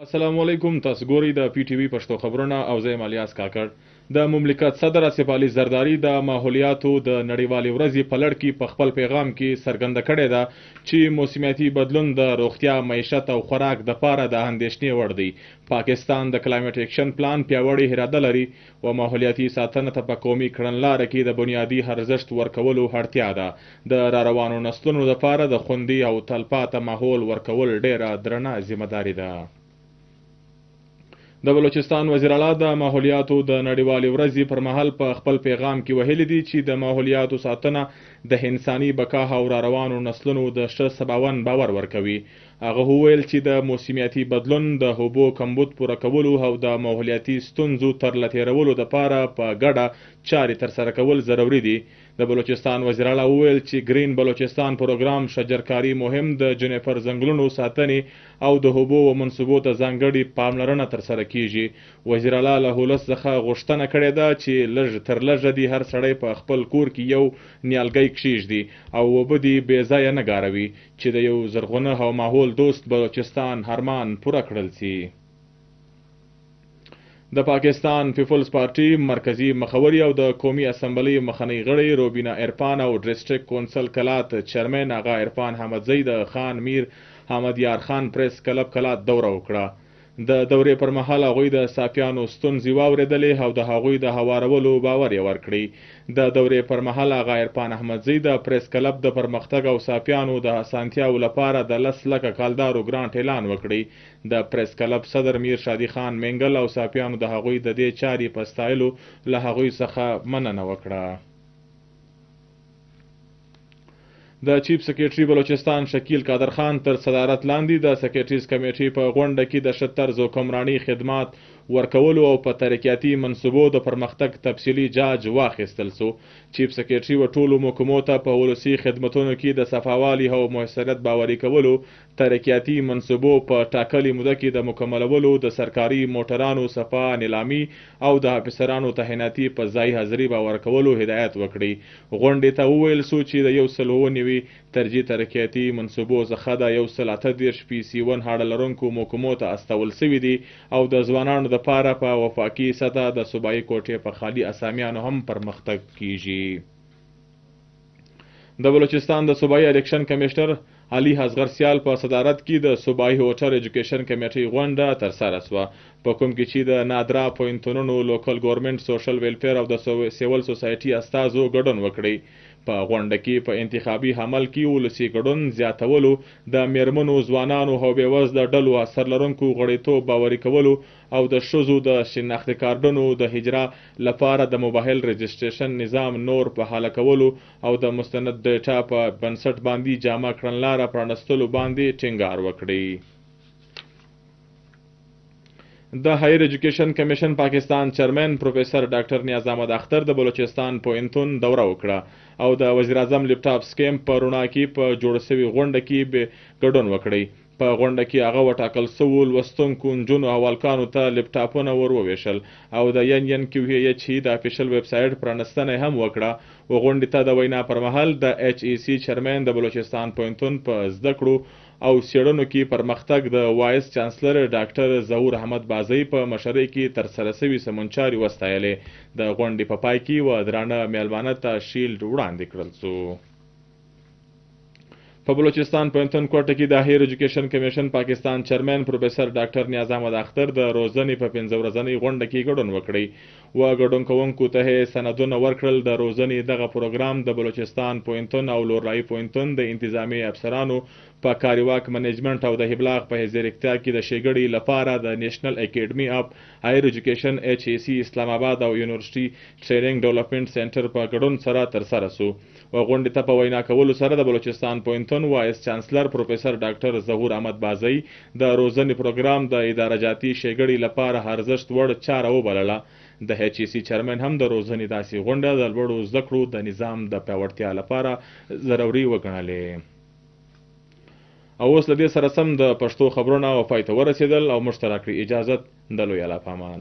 السلام علیکم. تاسو ګورئ د پی ټی وی پښتو خبرونه او زه یم الیاس کاکړ. د مملکت صدر آصف علي زرداري د ماحولیاتو د نړیوالې ورځې په لړ کې په خپل پیغام کې څرګنده کړې ده چې موسمیاتي بدلون د روغتیا، معیشت او خوراک دپاره د اندېښنې وړ دی. پاکستان د کلایمټ ایکشن پلان پیاوړې اراده لري او ماحولیاتي ساتنه ته په قومي کړنلاره کې د بنیادي ارزښت ورکولو اړتیا ده. د راروانو نسلونو دپاره د خوندي او تلپاته ماحول ورکول ډېره درنه ذمهداري ده. د بلوچستان وزیر اعلی د ماحولیاتو د نړیوالې ورځې پر مهال په خپل پیغام کې ویلي دي چې د ماحولیاتو ساتنه د انساني بقا او راروانو نسلونو د ښه سباوون باور ورکوي. هغه وویل چې د موسمیاتي بدلون د اوبو کمبود پوره کولو او د ماحولیاتي ستونزو تر لتېرولو دپاره په ګډه چارې ترسره کول ضروري دي. د بلوچستان وزیر اعلی وویل چې ګرین بلوچستان پروګرام شجرکاري مهم د جنیفر ځنګلونو ساتنې او د اوبو و منصوبو ته ځانګړې پاملرنه ترسره کیږي. وزیر اعلی له ولس څخه غوښتنه کړې ده چې لږ تر لږه دې هر سړی په خپل کور کې یو نیالګی کښیږدي او اوبه دې بې ځایه نه ګاروي چې د یو زرغونه او ماحول دوست بلوچستان ارمان پوره کړل سي. د پاکستان پیپلز پارټي مرکزی مخوري او د قومي اسمبلی مخنی غړی روبینا عرفان او ډسټریکټ کونسل کلات چیرمن آغا عرفان حمدزی د خان میر حمد یار خان پریس کلب کلات دوره وکړه. د دورې پر مهال هغوی د صافیانو ستونزې واورېدلې او د هغوی د هوارولو باور یې ورکړی. د دورې پر مهال آغا عرفان احمدزی د پریس کلب د پرمختګ او صافیانو د اسانتیاو لپاره د 10 لکه کالدارو ګرانټ اعلان وکړی. د پریس کلب صدر میر شادي خان منګل او صافیانو د هغوی د دې چارې په ستایلو له هغوی څخه مننه وکړه. د چیف سیکریټري بلوچستان شکیل قادر خان تر صدارت لاندې د سیکریټریز کمیټې په غونډه کې د ښه طرز حکمراني خدمات ورکولو او په ترقیاتي منصوبو د پرمختګ تفصیلي جاج واخیستل سو. چیف سیکریټري و ټولو محکمو ته په ولسي خدمتونو کې د صفاوالي او موثریت باوري کولو، ترقیاتي منصوبو په ټاکلې موده کې د مکملولو، د سرکاري موټرانو صفا نیلامي او د افسرانو تعیناتي په ځای حاضري باور کولو هدایت وکړي. غونډې ته وویل سو چې د 190 ترجیح ترقیاتي منصوبو څخه د 138 PC1 هاړه لرونکو محکمو ته استول سوي دي او د ځوانانو دپاره په وفاقي سطح د صوبایي کوټې په خالي اسامیانو هم پرمختګ کیږي. د بلوچستان د صوبایي الیکشن کمیشنر علي اصغر سیال په صدارت کې د صوبایي هوټر ایجوکیشن کمیټې غونډه ترسره سوه، په کوم کې چې د نادرا پوهنتونونو، لوکل ګورنمنټ، سوشل ویلفیر او د سیول سوسایټي استازو ګډون وکړي. په غونډه کې په انتخابي عمل کې ولسي ګډون زیاتولو، د میرمنو، ځوانانو او بېوزله ډلو اثر لرونکو غړیتوب باوري کولو او د ښځو د شناختي کارډونو د اجرا لپاره د موبایل رجسټریشن نظام نور په حاله کولو او د مستند ډیټا په بنسټ باندې جامع کړنلاره پرانستلو باندې ټینګار وکړي. د هایر ایجوکیشن کمیشن پاکستان چیرمن پروفیسر ډاکټر نیاز احمد اختر د بلوچستان پوهنتون دوره وکړه او د وزیر اعظم لیپټاپ سکیم په رڼا کې په جوړ شوي غونډه کې ګډون وکړي. په غونډه کې هغه وټاکل سوو لوستونکو نجونو او هلکانو ته لیپټاپونه ور وویشل او د NNQH د افیشل ویب سایټ پرانستنه هم وکړه. غونډې ته د وینا پر مهال د HEC چیرمن د بلوچستان پوهنتون په زده کړو او څېړنو کې پرمختګ د وایس چانسلر ډاکټر ظهور احمد بازی په مشرۍ کې ترسره سوي سمون چارې وستایلې. د غونډې په پای کې و درانه میلمانه ته شیلډ وړاندې کړل سو. په بلوچستان پوهنتون کوټه کې د هایر ایجوکیشن کمیشن پاکستان چیرمن پروفیسر ډاکټر نیاز احمد اختر د روزنې په 15 ورځنۍ غونډه کې ګډون وکړي و ګډون کوونکو ته سندونه ورکړل. د روزنې دغه پروګرام د بلوچستان پوهنتون او لورلايي پوهنتون د انتظامی افسرانو په کاریواک منیجمنت او د هبلاغ په حیزیرکتیا کې د ښېګړې لپاره د نیشنل اکیډمي اف هایر ایجوکیشن HEC اسلام آباد او یونیورسټي ټریننګ ډیولپمنټ سنټر په ګډون سره ترسره سو. غونډې ته په وینا کولو سره د بلوچستان پوهنتون وایس چانسلر پروفیسر ډاکټر ظهور احمد بازی د روزنې پروګرام د اداره جاتي ښېګړې لپاره ارزښت وړ چاره وبلله. د HEC چیرمن هم د روزنې داسې غونډه د لوړو زده کړو د نظام د پیاوړتیا لپاره ضروري وګڼلې. او اوس له دې سره سم د پښتو خبرونه پای ته ورسېدل او موږ ته راکړئ اجازت د لوی الله په امان.